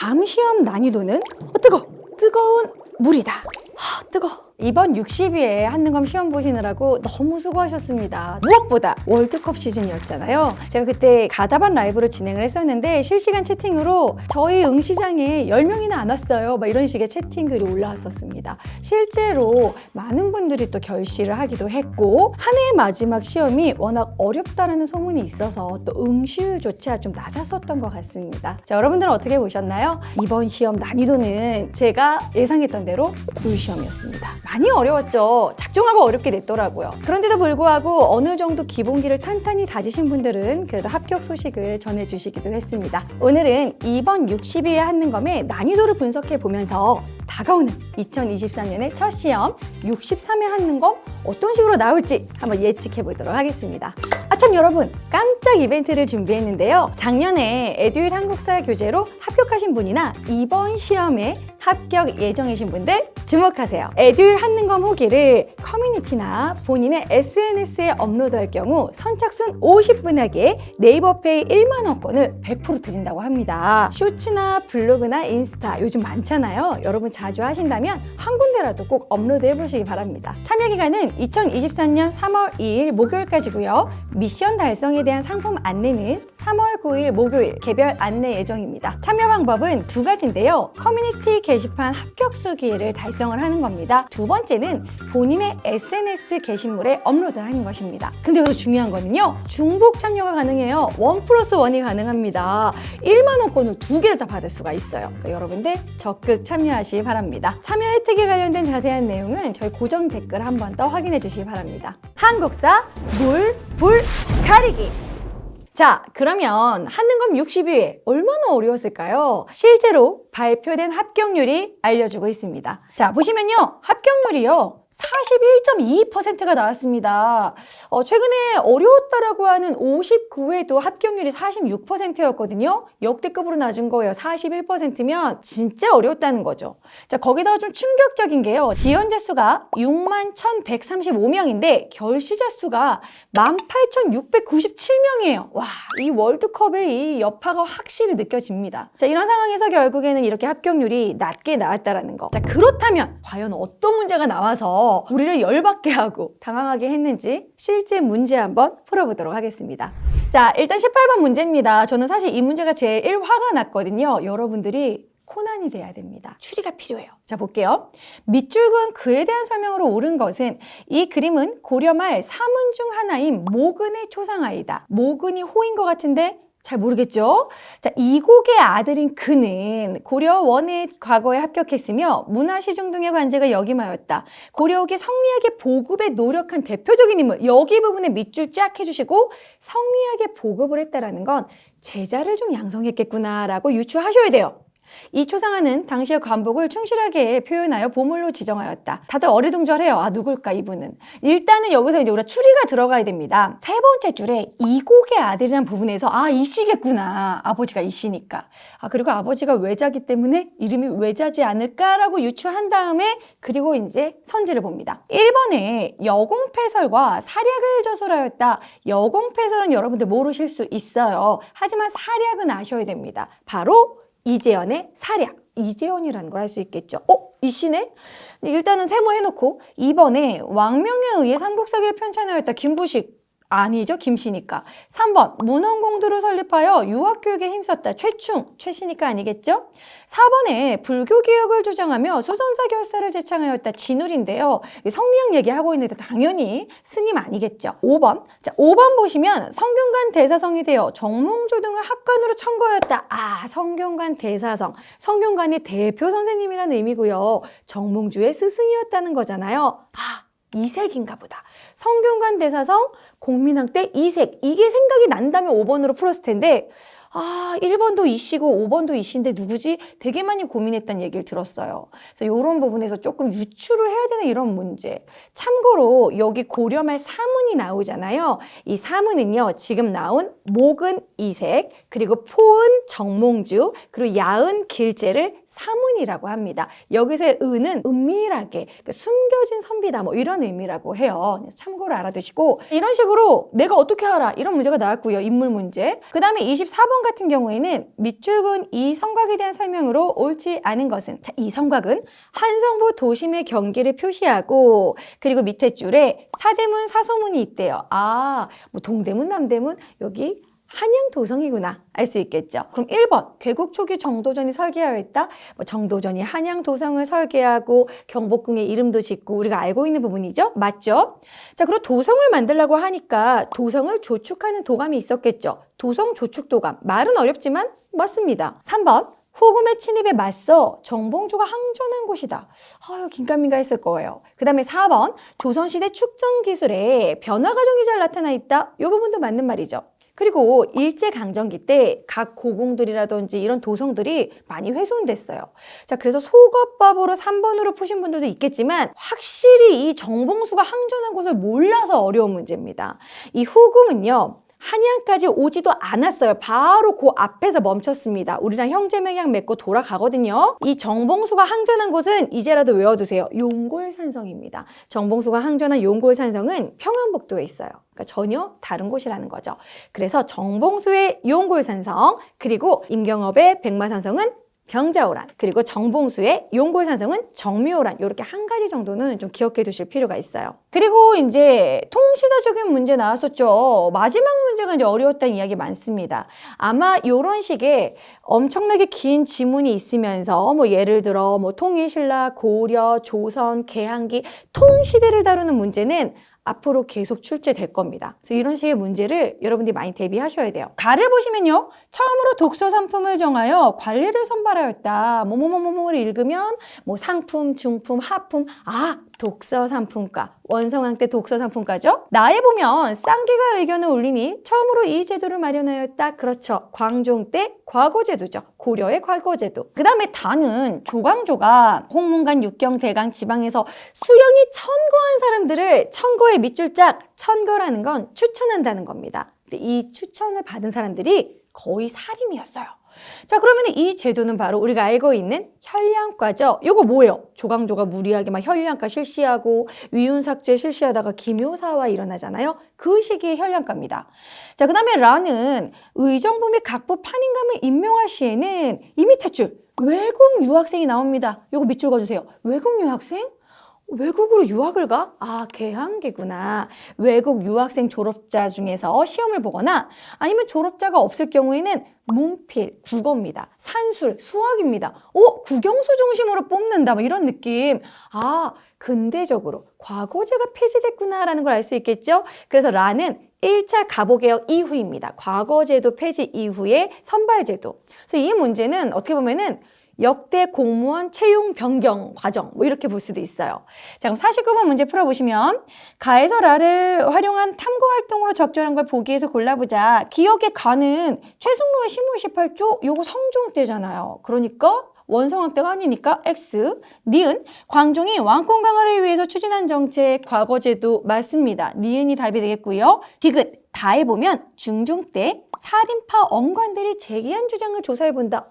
다음 시험 난이도는 뜨거운 물이다. 뜨거. 이번 60위에 한능검 시험 보시느라고 너무 수고하셨습니다. 무엇보다 월드컵 시즌이었잖아요. 제가 그때 가다반 라이브로 진행을 했었는데 실시간 채팅으로 저희 응시장에 10명이나 안 왔어요. 막 이런 식의 채팅글이 올라왔었습니다. 실제로 많은 분들이 또 결시를 하기도 했고 한 해의 마지막 시험이 워낙 어렵다라는 소문이 있어서 또 응시율조차 좀 낮았었던 것 같습니다. 자, 여러분들은 어떻게 보셨나요? 이번 시험 난이도는 제가 예상했던 대로 불시험이었습니다. 많이 어려웠죠. 작정하고 어렵게 냈더라고요. 그런데도 불구하고 어느 정도 기본기를 탄탄히 다지신 분들은 그래도 합격 소식을 전해주시기도 했습니다. 오늘은 이번 60위의 한능검의 난이도를 분석해 보면서 다가오는 2023년의 첫 시험 63회 한능검 어떤 식으로 나올지 한번 예측해 보도록 하겠습니다. 참 여러분, 깜짝 이벤트를 준비했는데요. 작년에 에듀윌 한국사 교재로 합격하신 분이나 이번 시험에 합격 예정이신 분들 주목하세요. 에듀윌 한능검 후기를 커뮤니티나 본인의 SNS에 업로드할 경우 선착순 50분에게 네이버페이 1만 원권을 100% 드린다고 합니다. 쇼츠나 블로그나 인스타 요즘 많잖아요. 여러분 자주 하신다면 한 군데라도 꼭 업로드 해보시기 바랍니다. 참여 기간은 2023년 3월 2일 목요일까지고요. 미션 달성에 대한 상품 안내는 3월 9일 목요일 개별 안내 예정입니다. 참여 방법은 두 가지인데요. 커뮤니티 게시판 합격 수기를 달성을 하는 겁니다. 두 번째는 본인의 SNS 게시물에 업로드하는 것입니다. 근데 여기서 중요한 거는요. 중복 참여가 가능해요. 1+1이 가능합니다. 1만 원권을 두 개를 다 받을 수가 있어요. 그러니까 여러분들 적극 참여하시기 바랍니다. 참여 혜택에 관련된 자세한 내용은 저희 고정 댓글 한 번 더 확인해 주시기 바랍니다. 한국사 불 가리기. 자, 그러면 한능검 60위에 얼마나 어려웠을까요? 실제로 발표된 합격률이 알려주고 있습니다. 자, 보시면요. 합격률이요. 41.22%가 나왔습니다. 최근에 어려웠다라고 하는 59회도 합격률이 46%였거든요. 역대급으로 낮은 거예요. 41%면 진짜 어려웠다는 거죠. 자, 거기다가 좀 충격적인 게요. 지원자 수가 61,135명인데 결시자 수가 18,697명이에요. 와, 이 월드컵의 이 여파가 확실히 느껴집니다. 자, 이런 상황에서 결국에는 이렇게 합격률이 낮게 나왔다라는 거. 자, 그렇다면 과연 어떤 문제가 나와서 우리를 열받게 하고 당황하게 했는지 실제 문제 한번 풀어보도록 하겠습니다. 자, 일단 18번 문제입니다. 저는 사실 이 문제가 제일 화가 났거든요. 여러분들이 코난이 돼야 됩니다. 추리가 필요해요. 자, 볼게요. 밑줄은 그에 대한 설명으로 옳은 것은 이 그림은 고려 말 사문 중 하나인 모근의 초상화이다. 모근이 호인 것 같은데 잘 모르겠죠? 자, 이곡의 아들인 그는 고려 원의 과거에 합격했으며 문화시중 등의 관직을 역임하였다. 고려옥이 성리학의 보급에 노력한 대표적인 인물. 여기 부분에 밑줄 쫙 해주시고 성리학의 보급을 했다라는 건 제자를 좀 양성했겠구나라고 유추하셔야 돼요. 이 초상화는 당시의 관복을 충실하게 표현하여 보물로 지정하였다. 다들 어리둥절해요. 아, 누굴까 이분은. 일단은 여기서 이제 우리가 추리가 들어가야 됩니다. 세 번째 줄에 이곡의 아들이라는 부분에서 이 씨겠구나. 아버지가 이 씨니까. 그리고 아버지가 외자기 때문에 이름이 외자지 않을까라고 유추한 다음에 그리고 이제 선지를 봅니다. 1번에 여공패설과 사략을 저술하였다. 여공패설은 여러분들 모르실 수 있어요. 하지만 사략은 아셔야 됩니다. 바로 이재현의 사략. 이재현이라는 걸 할 수 있겠죠. 이 씨네? 일단은 세모해놓고 2번에 왕명에 의해 삼국사기를 편찬하였다. 김부식. 아니죠. 김씨니까. 3번 문헌공도를 설립하여 유학교육에 힘썼다. 최씨니까 아니겠죠? 4번에 불교개혁을 주장하며 수선사 결사를 제창하였다. 진울인데요. 성리학 얘기하고 있는데 당연히 스님 아니겠죠. 5번. 자, 5번 보시면 성균관 대사성이 되어 정몽주 등을 학관으로 청거하였다. 성균관 대사성. 성균관의 대표 선생님이라는 의미고요. 정몽주의 스승이었다는 거잖아요. 이색인가 보다. 성균관 대사성, 공민왕 때 이색. 이게 생각이 난다면 5번으로 풀었을 텐데 1번도 이씨고 5번도 이씨인데 누구지? 되게 많이 고민했다는 얘기를 들었어요. 그래서 이런 부분에서 조금 유추를 해야 되는 이런 문제. 참고로 여기 고려말 사문이 나오잖아요. 이 사문은요. 지금 나온 목은 이색, 그리고 포은 정몽주, 그리고 야은 길제를 사문이 은이라고 합니다. 여기서의 은은 은밀하게 그러니까 숨겨진 선비다 뭐 이런 의미라고 해요. 참고로 알아두시고 이런 식으로 내가 어떻게 알아? 이런 문제가 나왔고요. 인물 문제. 그 다음에 24번 같은 경우에는 밑줄근 이 성곽에 대한 설명으로 옳지 않은 것은 자, 이 성곽은 한성부 도심의 경계를 표시하고 그리고 밑에 줄에 사대문 사소문이 있대요. 아, 뭐 동대문 남대문 여기 한양 도성이구나 알 수 있겠죠. 그럼 1번 개국 초기 정도전이 설계하였다. 뭐 정도전이 한양 도성을 설계하고 경복궁의 이름도 짓고 우리가 알고 있는 부분이죠. 맞죠? 자, 그리고 도성을 만들려고 하니까 도성을 조축하는 도감이 있었겠죠. 도성 조축 도감. 말은 어렵지만 맞습니다. 3번 후금의 침입에 맞서 정봉주가 항전한 곳이다. 아유, 긴가민가 했을 거예요. 그 다음에 4번 조선시대 축전 기술에 변화 과정이 잘 나타나 있다. 이 부분도 맞는 말이죠. 그리고 일제강점기 때 각 고궁들이라든지 이런 도성들이 많이 훼손됐어요. 자, 그래서 속어법으로 3번으로 푸신 분들도 있겠지만 확실히 이 정봉수가 항전한 곳을 몰라서 어려운 문제입니다. 이 후금은요. 한양까지 오지도 않았어요. 바로 그 앞에서 멈췄습니다. 우리랑 형제맹약 맺고 돌아가거든요. 이 정봉수가 항전한 곳은 이제라도 외워두세요. 용골산성입니다. 정봉수가 항전한 용골산성은 평안북도에 있어요. 그러니까 전혀 다른 곳이라는 거죠. 그래서 정봉수의 용골산성 그리고 임경업의 백마산성은 병자호란 그리고 정봉수의 용골산성은 정묘호란 이렇게 한 가지 정도는 좀 기억해 두실 필요가 있어요. 그리고 이제 통시대적인 문제 나왔었죠. 마지막 문제가 이제 어려웠다는 이야기 많습니다. 아마 이런 식의 엄청나게 긴 지문이 있으면서 뭐 예를 들어 뭐 통일신라, 고려, 조선, 개항기 통시대를 다루는 문제는 앞으로 계속 출제될 겁니다. 그래서 이런 식의 문제를 여러분들이 많이 대비하셔야 돼요. 가를 보시면요. 처음으로 독서 상품을 정하여 관리를 선발하였다. 뭐뭐뭐뭐를 읽으면 뭐 상품, 중품, 하품. 아, 독서 상품가. 원성왕 때 독서 상품가죠. 나에 보면 쌍기가 의견을 올리니 처음으로 이 제도를 마련하였다. 그렇죠. 광종 때 과거제도죠. 고려의 과거제도. 그 다음에 다는 조광조가 홍문관, 육경, 대강 지방에서 수령이 천거한 사람들을 천거의 밑줄짝 천거라는 건 추천한다는 겁니다. 근데 이 추천을 받은 사람들이 거의 사림이었어요. 자, 그러면 이 제도는 바로 우리가 알고 있는 현량과죠. 이거 뭐예요? 조광조가 무리하게 막 현량과 실시하고 위훈삭제 실시하다가 기묘사화 일어나잖아요. 그 시기의 현량과입니다. 자, 그 다음에 라는 의정부 및 각부 판임감을 임명할 시에는 이 밑에 줄 외국 유학생이 나옵니다. 이거 밑줄 그어주세요. 외국 유학생? 외국으로 유학을 가? 아, 개항기구나. 외국 유학생 졸업자 중에서 시험을 보거나 아니면 졸업자가 없을 경우에는 문필, 국어입니다. 산술, 수학입니다. 국영수 중심으로 뽑는다. 뭐 이런 느낌. 아, 근대적으로 과거제가 폐지됐구나라는 걸 알 수 있겠죠? 그래서 라는 1차 가보개혁 이후입니다. 과거제도 폐지 이후의 선발제도. 그래서 이 문제는 어떻게 보면은 역대 공무원 채용 변경 과정 뭐 이렇게 볼 수도 있어요. 자, 그럼 49번 문제 풀어보시면 가에서 라를 활용한 탐구 활동으로 적절한 걸 보기에서 골라보자. 기억의 가는 최승로의 시무 28조 요거 성종 때잖아요. 그러니까 원성학 때가 아니니까 X. 니은 광종이 왕권 강화를 위해서 추진한 정책 과거제도 맞습니다. 니은이 답이 되겠고요. 디귿 다 해보면 중종 때 살인파 언관들이 제기한 주장을 조사해본다.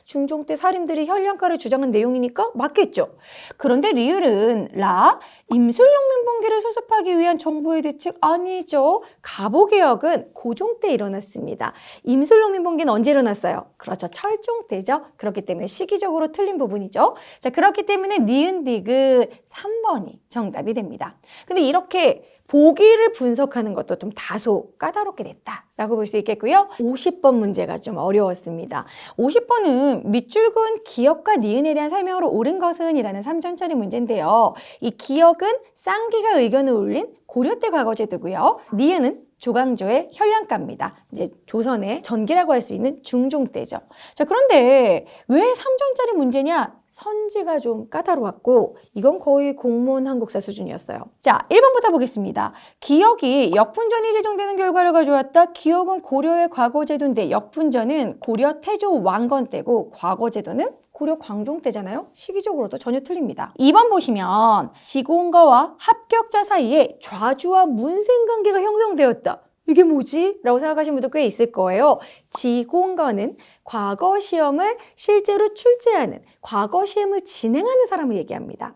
중종 때 살인들이 현량가를 주장한 내용이니까 맞겠죠. 그런데 리을은 라, 임술농민봉기를 수습하기 위한 정부의 대책 아니죠. 가보개혁은 고종 때 일어났습니다. 임술농민봉기는 언제 일어났어요? 그렇죠. 철종 때죠. 그렇기 때문에 시기적으로 틀린 부분이죠. 자, 그렇기 때문에 니은 디귿 3번이 정답이 됩니다. 근데 이렇게 보기를 분석하는 것도 좀 다소 까다롭게 됐다라고 볼 수 있겠고요. 50번 문제가 좀 어려웠습니다. 50번은 밑줄근 기역과 니은에 대한 설명으로 옳은 것은 이라는 3점짜리 문제인데요. 이 기역은 쌍기가 의견을 올린 고려 때 과거제도고요. 니은은 조광조의 현량가입니다. 이제 조선의 전기라고 할 수 있는 중종 때죠. 자, 그런데 왜 3점짜리 문제냐? 선지가 좀 까다로웠고 이건 거의 공무원 한국사 수준이었어요. 자, 1번부터 보겠습니다. 기역이 역분전이 제정되는 결과를 가져왔다. 기역은 고려의 과거제도인데 역분전은 고려 태조 왕건 때고 과거제도는 고려 광종 때잖아요. 시기적으로도 전혀 틀립니다. 2번 보시면 지공가와 합격자 사이에 좌주와 문생관계가 형성되었다. 이게 뭐지? 라고 생각하시는 분도 꽤 있을 거예요. 지공거는 과거 시험을 실제로 출제하는, 과거 시험을 진행하는 사람을 얘기합니다.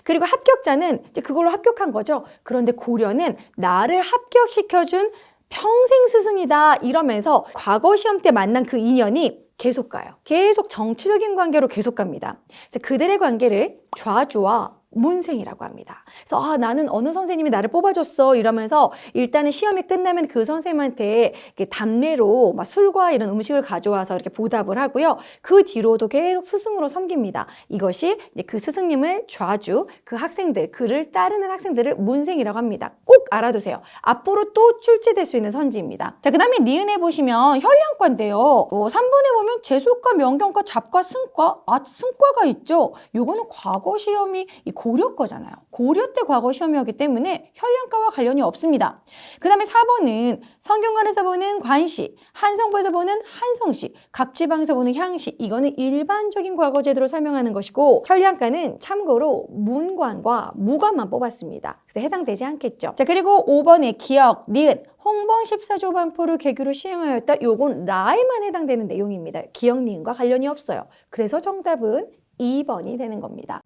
그리고 합격자는 이제 그걸로 합격한 거죠. 그런데 고려는 나를 합격시켜준 평생 스승이다 이러면서 과거 시험 때 만난 그 인연이 계속 가요. 계속 정치적인 관계로 계속 갑니다. 그들의 관계를 좌주와 문생이라고 합니다. 그래서 나는 어느 선생님이 나를 뽑아줬어 이러면서 일단은 시험이 끝나면 그 선생님한테 이렇게 답례로 막 술과 이런 음식을 가져와서 이렇게 보답을 하고요. 그 뒤로도 계속 스승으로 섬깁니다. 이것이 이제 그 스승님을 좌주, 그 학생들, 그를 따르는 학생들을 문생이라고 합니다. 꼭 알아두세요. 앞으로 또 출제될 수 있는 선지입니다. 자, 그 다음에 니은에 보시면 현량과인데요. 3번에 보면 재수과, 명경과, 잡과, 승과, 승과가 있죠. 요거는 과거 시험이 고려 거잖아요. 고려 때 과거 시험이었기 때문에 현량과와 관련이 없습니다. 그 다음에 4번은 성균관에서 보는 관시, 한성부에서 보는 한성시, 각 지방에서 보는 향시. 이거는 일반적인 과거 제도로 설명하는 것이고 현량과는 참고로 문관과 무관만 뽑았습니다. 그래서 해당되지 않겠죠. 자, 그리고 5번의 기억, 니은, 홍범 14조 반포를 계기로 시행하였다. 요건 라에만 해당되는 내용입니다. 기억, 니은과 관련이 없어요. 그래서 정답은 2번이 되는 겁니다.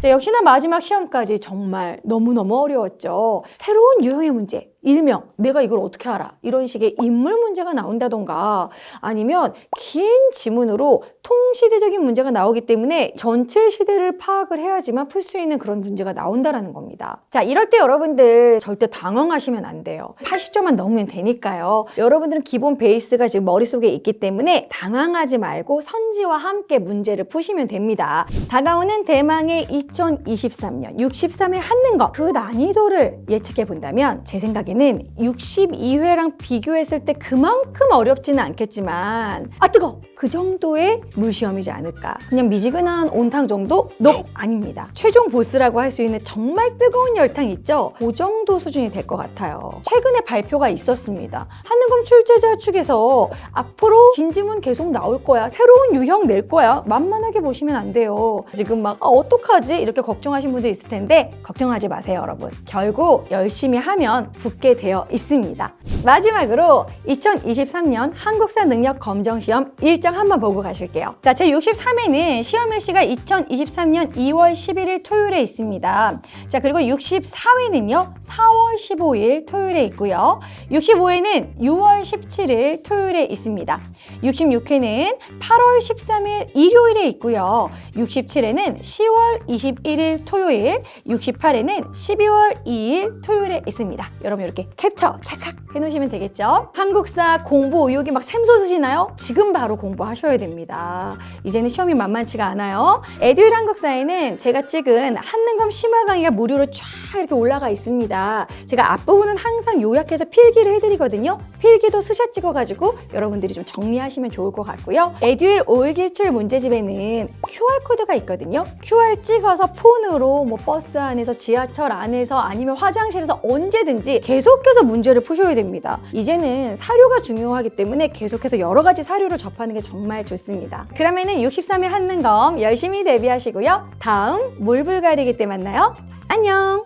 자, 역시나 마지막 시험까지 정말 너무너무 어려웠죠. 새로운 유형의 문제, 일명 내가 이걸 어떻게 알아? 이런 식의 인물 문제가 나온다던가 아니면 긴 지문으로 통시대적인 문제가 나오기 때문에 전체 시대를 파악을 해야지만 풀 수 있는 그런 문제가 나온다라는 겁니다. 자, 이럴 때 여러분들 절대 당황하시면 안 돼요. 80점만 넘으면 되니까요. 여러분들은 기본 베이스가 지금 머릿속에 있기 때문에 당황하지 말고 선지와 함께 문제를 푸시면 됩니다. 다가오는 대망의 2023년 63회 한능검 그 난이도를 예측해 본다면 제 생각에는 62회랑 비교했을 때 그만큼 어렵지는 않겠지만 뜨거! 그 정도의 물시험이지 않을까. 그냥 미지근한 온탕 정도? 아닙니다. 최종 보스라고 할 수 있는 정말 뜨거운 열탕 있죠? 그 정도 수준이 될 것 같아요. 최근에 발표가 있었습니다. 한능검 출제자 측에서 앞으로 긴 지문 계속 나올 거야. 새로운 유형 낼 거야. 만만하게 보시면 안 돼요. 지금 막 어떡하지? 이렇게 걱정하신 분들 있을 텐데 걱정하지 마세요, 여러분. 결국 열심히 하면 붙게 되어 있습니다. 마지막으로 2023년 한국사 능력 검정시험 일정 한번 보고 가실게요. 자, 제 63회는 시험 일시가 2023년 2월 11일 토요일에 있습니다. 자, 그리고 64회는요 4월 15일 토요일에 있고요. 65회는 6월 17일 토요일에 있습니다. 66회는 8월 13일 일요일에 있고요. 67회는 10월 21일 토요일, 68회는 12월 2일 토요일에 있습니다. 여러분 이렇게 캡처 찰칵 해놓으시면 되겠죠? 한국사 공부 의욕이 막 샘솟으시나요? 지금 바로 공부하셔야 됩니다. 이제는 시험이 만만치가 않아요. 에듀윌 한국사에는 제가 찍은 한능검 심화 강의가 무료로 쫙 이렇게 올라가 있습니다. 제가 앞부분은 항상 요약해서 필기를 해드리거든요. 필기도 스샷 찍어가지고 여러분들이 좀 정리하시면 좋을 것 같고요. 에듀윌 5일기출 문제집에는 QR코드가 있거든요. QR 찍어서 폰으로 뭐 버스 안에서 지하철 안에서 아니면 화장실에서 언제든지 계속해서 문제를 푸셔야 됩니다. 이제는 사료가 중요하기 때문에 계속해서 여러 가지 사료를 접하는 게 정말 좋습니다. 그러면은 63회 한능검 열심히 대비하시고요. 다음 물불가리기 때 만나요. 안녕!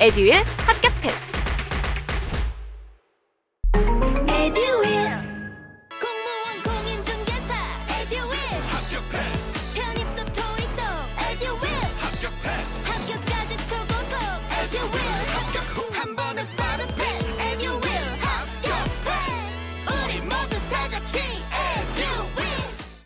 에듀윌 합격 패스.